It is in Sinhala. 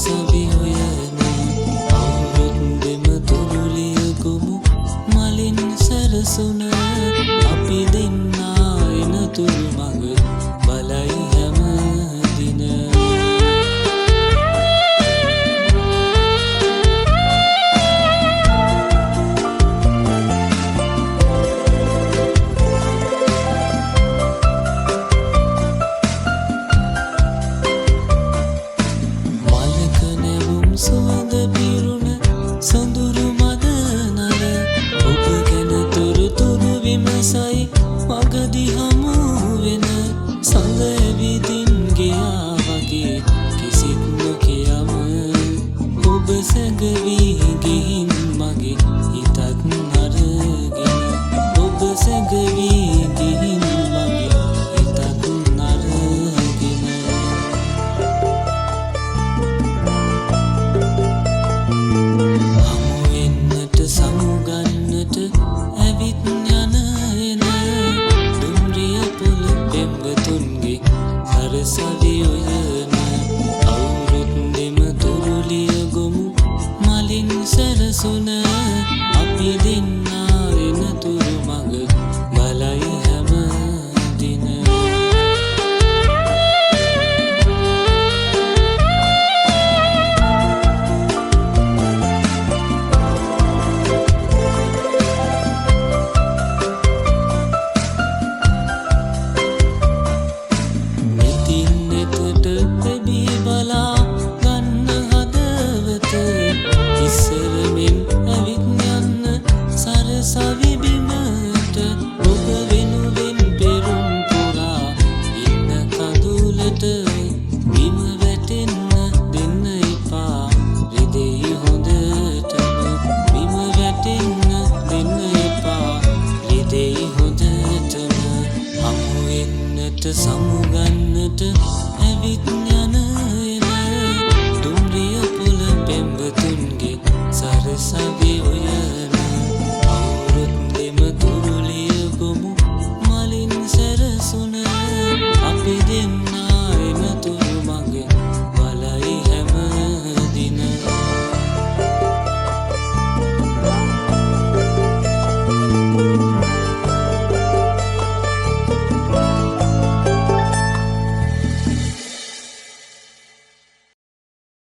සරසවි හොයන අවුරුත් දෙම තුරුලිය ගොමු මලින් සැරසුන අපි දෙන්නා එනතුරු මඟ බලයි හැම දින සුවඳ පිරුණ සොඳුරු මද නල ඔබ ගැන තොරතුරු විමසයි මගදි හමු වෙන සඳ ඇවිදින් ගියා වගේ කිසිත් නොකියම ඔබ සැඟවී ගිහින් මගේ හිතත් අරගෙන ඔබ සැඟවී ගිහින් මගේ හිතත් අරගෙන සමුගන්නට ඇවිත් යන එන දුම්රිය පොළ පෙම්වතුන්ගේ සරසවි හොයන අවුරුත් දෙම තුරුලිය ගොමු මලින් සැරසුන අපි දෙන්නා එනතුරු මඟ බලයි හැම දින සරසවි බිමට ඔබ වෙනුවෙන් පෙරුම් පුරා ඉන්න කඳුලට බිම වැටෙන්න දෙන්න එපා හෘදෙයි හොඳටම බිම වැටෙන්න දෙන්න එපා හෘදෙයි හොඳටම හමු වෙන්නට සමුගන්නට ඇවිත් යන එන දුම්රිය පොළ පෙම්වතුන්ගේ සරසවි හොයන